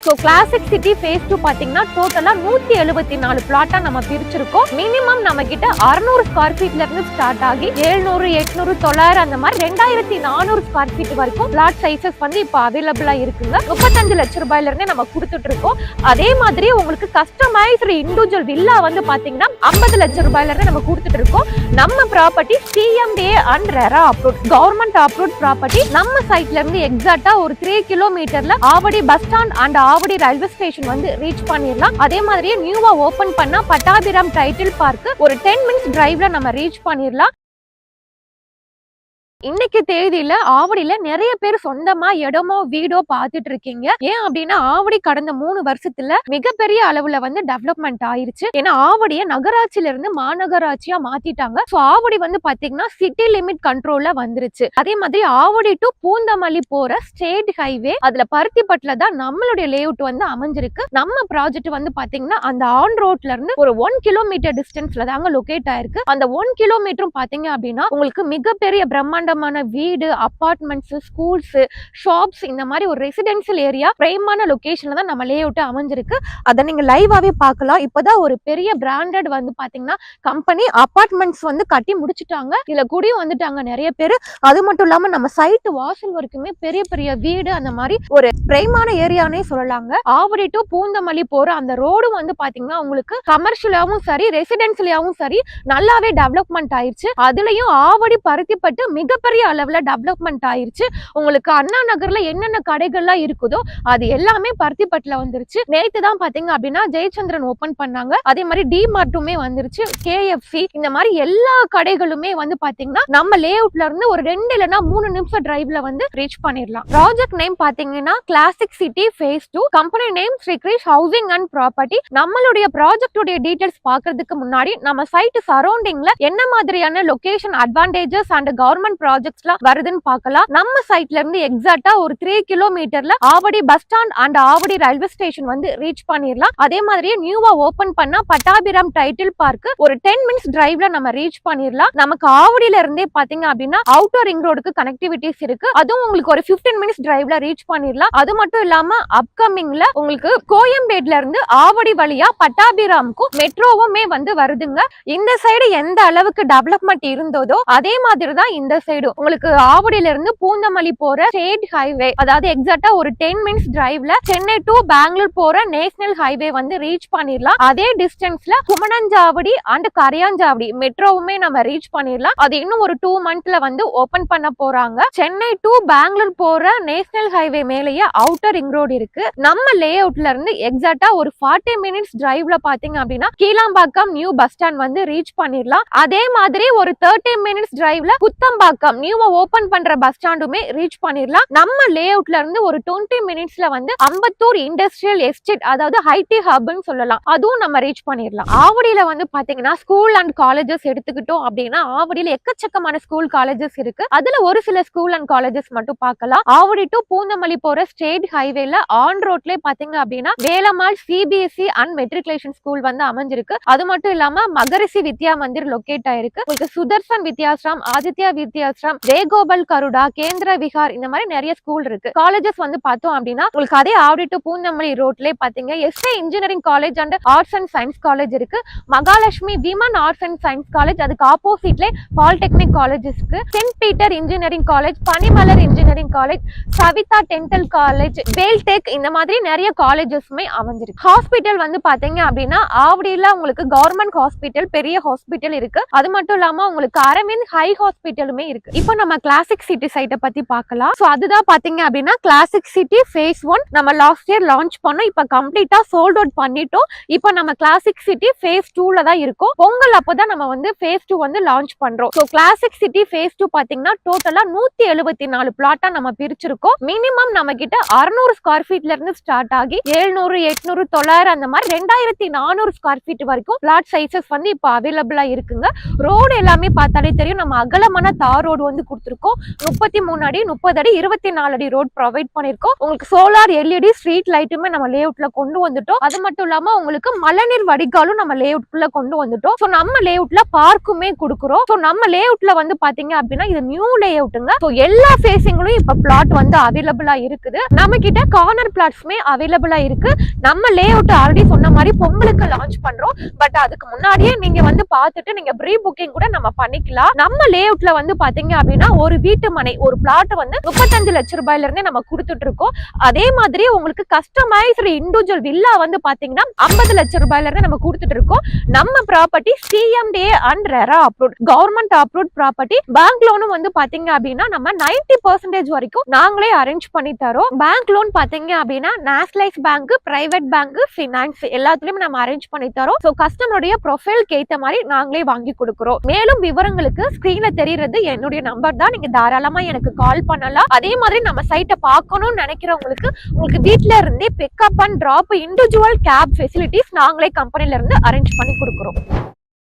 So classic city phase 2 பாத்தீங்கன்னா டோட்டலா 174 பிளாட்டா நம்ம பிரிச்சிருக்கோம். மினிமம் நம்ம கிட்ட 600 ஸ்கொயர் ஃபீட்ல இருந்து ஸ்டார்ட் ஆகி 700, 800, 900 அந்த மாதிரி 2400 ஸ்கொயர் ஃபீட் வரைக்கும் பிளாட் சைசஸ் வந்து இப்ப அவைலபிளா இருக்குங்க. 35 லட்சம் ரூபாயில இருந்தே நம்ம கொடுத்துட்டு இருக்கோம். அதே மாதிரி உங்களுக்கு கஸ்டமைஸ்டு இண்டிவிஜுவல் வில்லா வந்து பாத்தீங்கன்னா 50 லட்சம் ரூபாயில இருந்து நம்ம கொடுத்துட்டு இருக்கோம். நம்ம property CMDA and RERA approved government approved property. நம்ம சைட்ல இருந்து எக்ஸாக்ட்டா ஒரு 3 கிலோமீட்டர்ல Avadi bus stand and Avadi railway station வந்து ரீச் பண்ணிடலாம். அதே மாதிரியே நியூவா ஓபன் பண்ண பட்டாபிராம் டைட்டில் பார்க் ஒரு 10 மினிட்ஸ் டிரைவ்ல நம்ம ரீச் பண்ணிடலாம். இன்னைக்கு தேதியில ஆவடியில நிறைய பேர் சொந்தமா இடமோ வீடோ பாத்துட்டு இருக்கீங்க. ஏன் அப்படின்னா ஆவடி கடந்த 3 வருஷத்துல மிகப்பெரிய அளவுல வந்து டெவலப்மெண்ட் ஆயிருச்சு. ஏன்னா ஆவடிய நகராட்சியில இருந்து மாநகராட்சியா மாத்திட்டாங்க. சோ ஆவடி வந்து பாத்தீங்கன்னா சிட்டி லிமிட் கண்ட்ரோல்ல வந்துருச்சு. அதே மாதிரி ஆவடி டு பூந்தமல்லி போற ஸ்டேட் ஹைவே அதுல பருத்திப்பட்டுல தான் நம்மளுடைய லேஅவுட் வந்து அமைஞ்சிருக்கு. நம்ம ப்ராஜெக்ட் வந்து பாத்தீங்கன்னா அந்த ஆன் ரோட்ல இருந்து ஒரு 1 கிலோமீட்டர் டிஸ்டன்ஸ்ல தாங்க லொகேட் ஆயிருக்கு. அந்த 1 கிலோமீட்டரும் பாத்தீங்க அப்படின்னா உங்களுக்கு மிகப்பெரிய பிரம்மாண்ட வீடு, அபார்ட்மெண்ட்ஸ், ஸ்கூல்ஸ், ஷாப்ஸ் இந்த மாதிரி ஒரு ரெசிடென்ஷியல் ஏரியா பிரைமான லொகேஷன்ல தான் நம்ம லேஅவுட் அமைஞ்சிருக்கு. அதை நீங்க லைவாவே பார்க்கலாம். இப்பதான் ஒரு பெரிய பிராண்டட் வந்து பாத்தீங்கன்னா கம்பெனி அபார்ட்மெண்ட்ஸ் வந்து கட்டி முடிச்சுட்டாங்க. இதுல கூடயும் வந்துட்டாங்க நிறைய பேர். அது மட்டும் இல்லாம நம்ம சைட் வாசல் வரைக்குமே பெரிய பெரிய வீடு அந்த மாதிரி ஒரு பிரைமான ஏரியானே சொல்லலாங்க. ஆவடி டு பூந்தமல்லி போற அந்த ரோடு வந்து பாத்தீங்கன்னா உங்களுக்கு கமர்ஷியலாவும் சரி ரெசிடென்ஷியலாவும் சரி நல்லாவே டெவலப்மெண்ட் ஆயிருச்சு. அதுலயும் ஆவடி பருத்திப்பட்டு மிகப்பெரிய அளவுல டெவலப்மெண்ட் ஆயிருச்சு. உங்களுக்கு அண்ணா நகர்ல என்னென்ன கடைகள்லாம் இருக்குதோ அது எல்லாமே பருத்திப்பட்டுல வந்துருச்சு. நேத்து தான் பாத்தீங்க அப்படின்னா ஜெயச்சந்திரன் ஓபன் பண்ணாங்க. அதே மாதிரி டிமார்ட்டுமே வந்துருச்சு. KFC இந்த மாதிரி எல்லா கடைகளுமே வந்து பாத்தீங்கன்னா நம்ம லேஅவுட்ல இருந்து ஒரு 2 இல்லனா 3 நிமிஷம் டிரைவ்ல வந்து ரீச் பண்ணிடலாம். ப்ராஜெக்ட் நேம் பாத்தீங்கன்னா classic city phase 2, company name Sri Krish housing and property. நம்மளுடைய ப்ராஜெக்டோட டீடைல்ஸ் பாக்குறதுக்கு முன்னாடி நம்ம சைட் சரௌண்டிங்ல என்ன மாதிரியான லொகேஷன் அட்வான்டேஜஸ் அண்ட் கவர்மெண்ட் ப்ராஜெக்ட்ஸ்லாம் வருதுன்னு பார்க்கலாம். நம்ம சைட்ல இருந்து எக்ஸாக்ட்டா ஒரு 3 கிலோமீட்டர்ல Avadi bus stand and Avadi railway station வந்து ரீச் பண்ணிடலாம். அதே மாதிரியே நியூவா ஓபன் பண்ண பட்டாபிராம் டைட்டில் பார்க் ஒரு 10 மினிட்ஸ் டிரைவ்ல நம்ம ரீச் பண்ணிடலாம். நமக்கு ஆவடியில இருந்தே பாத்தீங்க அப்படின்னா அவுட்டர் ரிங் ரோடுக்கு கனெக்டிவிட்டிஸ் இருக்கு. அதுவும் உங்களுக்கு ஒரு 15 மினிட்ஸ் டிரைவ்ல ரீச் பண்ணிடலாம். அது மட்டும் இல்லாம அப்கமிங்ல உங்களுக்கு கோயம்பேட்ல இருந்து ஆவடி வழியா பட்டாபிராமுக்கும் மெட்ரோவுமே வந்து வருதுங்க. இந்த சைடு எந்த அளவுக்கு டெவலப்மெண்ட் இருந்ததோ அதே மாதிரி தான் இந்த சைடு உங்களுக்கு ஆவடியில இருந்து பூந்தமல்லி போற ஸ்டேட் ஹைவே அதாவது எக்ஸாக்ட்டா ஒரு 10 மினிட்ஸ் டிரைவ்ல சென்னை டு பெங்களூர் போற நேஷனல் ஹைவே வந்து ரீச் பண்ணிடலாம். அதே டிஸ்டன்ஸ்ல குமணஞ்சாவடி அண்ட் கரையாஞ்சாவடி மெட்ரோவுமே நம்ம ரீச் பண்ணிடலாம். அது இன்னும் ஒரு 2 மந்த்ல வந்து ஓபன் பண்ண போறாங்க. சென்னை டு பெங்களூர் போற நேஷனல் ஹைவே மேலேயே அவுட்டர் ரிங் ரோடு இருக்கு. நம்ம லேஅவுட்ல இருந்து எக்ஸாக்ட்டா ஒரு 40 மினிட்ஸ் டிரைவ்ல பாத்தீங்க அப்படின்னா கீழாம்பாக்கம் நியூ பஸ் ஸ்டாண்ட் வந்து ரீச் பண்ணிடலாம். அதே மாதிரி ஒரு 30 மினிட்ஸ் டிரைவ்ல குத்தம்பாக்கம் நியூவா ஓபன் பண்ற பஸ் ஸ்டாண்டுமே ரீச் பண்ணிடலாம். நம்ம லேஅவுட்ல இருந்து ஒரு 20 மினிட்ஸ்ல வந்து அம்பத்தூர் இண்டஸ்ட்ரியல் எஸ்டேட் அதாவது ஐடி ஹப்னு சொல்லலாம் அதுவும் நம்ம ரீச் பண்ணிடலாம். ஆவடியில வந்து பாத்தீங்கன்னா ஸ்கூல் அண்ட் காலேஜஸ் எடுத்துக்கிட்டோம் அப்படின்னா ஆவடியில எக்கச்சக்கமான ஸ்கூல் காலேஜஸ் இருக்கு. அதுல ஒரு சில ஸ்கூல் அண்ட் காலேஜஸ் மட்டும் பார்க்கலாம். ஆவடி டு பூந்தமல்லி போற ஸ்டேட் ஹைவேல ஆன் ரோட்ல பாத்தீங்க அப்படின்னா Velammal CBSE and matriculation school வந்து அமைஞ்சிருக்கு. அது மட்டும் இல்லாம மகரிஷி வித்யா மந்திர் லொகேட் ஆயிருக்கு. உங்களுக்கு சுதர்சன் வித்யாஸ்ரம், ஆதித்யா வித்யாஸ்ரம், வேகோபல் கருடா, கேந்திர விஹார் இந்த மாதிரி நிறைய ஸ்கூல் இருக்கு. காலேஜஸ் வந்து பார்த்தோம் அப்படின்னா உங்களுக்கு அதே ஆவடி டு பூந்தமல்லி ரோட்ல பாத்தீங்க SA engineering college and arts and science college இருக்கு. Mahalakshmi women arts and science college அதுக்கு ஆப்போசிட்ல பாலிடெக்னிக் காலேஜ் இருக்கு. Saint Peter engineering college, Panimalar engineering college, Saveetha dental college, Veltech இந்த மாதிரி நிறைய காலேஜஸ்மே அமைஞ்சிருக்கு. ஹாஸ்பிட்டல் வந்து பாத்தீங்க அப்படின்னா ஆவடியில உங்களுக்கு கவர்மெண்ட் ஹாஸ்பிட்டல் பெரிய ஹாஸ்பிட்டல் இருக்கு. அது மட்டும் இல்லாம உங்களுக்கு அரவிந்த் ஹை ஹாஸ்பிட்டலுமே இருக்கு. இப்போ நம்ம கிளாசிக் சிட்டி சைட்டை பத்தி பார்க்கலாம். சோ அதுதான் பாத்தீங்க அப்படின்னா கிளாசிக் சிட்டி ஃபேஸ் 1 நம்ம லாஸ்ட் இயர் லான்ச் பண்ணோம். இப்ப கம்ப்ளீட்டா சோல்ட் அவுட் பண்ணிட்டோம். இப்போ நம்ம கிளாசிக் சிட்டி ஃபேஸ் 2ல தான் இருக்கோம். பொங்கல் அப்பதான் நம்ம வந்து ஃபேஸ் 2 வந்து லான்ச் பண்றோம். சோ கிளாசிக் சிட்டி ஃபேஸ் 2 பாத்தீங்கன்னா டோட்டலா 174 பிளாட்டா நம்ம பிரிச்சிருக்கோம். மினிமம் நம்ம கிட்ட 600 ஸ்கொயர் ஃபீட்ல இருந்து ஸ்டார்ட் ஆகி 700, 800, 900 அந்த மாதிரி 2400 ஸ்கொயர் ஃபீட் வரைக்கும் பிளாட் சைசஸ் வந்து இப்ப அவைலபிளா இருக்குங்க. ரோடு எல்லாமே பார்த்தாலே தெரியும் நம்ம அகலமான தார் ரோடு வந்து கொடுத்துருக்கோம். 33 அடி 30 அடி 24 அடி ரோட் ப்ரொவைட் பண்ணிருக்கோம். உங்களுக்கு சோலார் எல்இடி ஸ்ட்ரீட் லைட்டுமே நம்ம லேஅவுட்ல கொண்டு வந்துட்டோம். அது மட்டும் இல்லாம உங்களுக்கு மழைநீர் வடிகாலும் நம்ம லேஅவுட்குள்ள கொண்டு வந்துட்டோம். சோ நம்ம லேஅவுட்ல பார்க்குமே கொடுக்குறோம். சோ நம்ம லேஅவுட்ல வந்து பாத்தீங்க அப்படின்னா இது நியூ லேஅவுட்டுங்க. சோ எல்லா ஃபேசிங்லயும் இப்ப பிளாட் வந்து அவைலபிளா இருக்குது. நம்ம கிட்ட கார்னர் பிளாட்ஸுமே அவைலபிளா இருக்கு. நம்ம லேஅவுட் ஆல்ரெடி சொன்ன மாதிரி பொங்கலுக்கு லான்ச் பண்றோம். பட் அதுக்கு முன்னாடியே நீங்க வந்து பார்த்துட்டு நீங்க ப்ரீ புக்கிங் கூட நம்ம பண்ணிக்கலாம். நம்ம லேஅவுட்ல வந்து பாத்தீங்க அப்படின்னா ஒரு வீட்டு மனை ஒரு பிளாட் வந்து 35 லட்சம் ரூபாயில இருந்தே நம்ம கொடுத்துட்டு இருக்கோம். அதே மாதிரி உங்களுக்கு கஸ்டமைஸ்டு இண்டிவிஜுவல் வில்லா வந்து பாத்தீங்கன்னா 50 லட்சம் ரூபாயில இருந்து நம்ம கொடுத்துட்டு இருக்கோம். நம்ம property CMDA and RERA approved government approved property. Bank லோனும் வந்து பாத்தீங்க அப்படின்னா நம்ம 90% வரைக்கும் நாங்களே அரேஞ்ச் பண்ணி தரோம். பேங்க் லோன் பாத்தீங்க அப்படின்னா nationalise bank, private bank, finance எல்லாத்துலயும் நம்ம அரேஞ்ச் பண்ணி தரோம். சோ கஸ்டமருடைய ப்ரொஃபைலுக்கு ஏத்த மாதிரி நாங்களே வாங்கி கொடுக்கிறோம். மேலும் விவரங்களுக்கு ஸ்கிரீன்ல தெரியுறது என்னுடைய நம்பர் தான். நீங்க தாராளமா எனக்கு கால் பண்ணலாம். அதே மாதிரி நம்ம சைட்டை பார்க்கணும்னு நினைக்கிறவங்களுக்கு உங்களுக்கு வீட்ல இருந்தே pickup and drop individual cab facilities நாங்களே கம்பெனில இருந்து அரேஞ்ச் பண்ணி கொடுக்கிறோம்.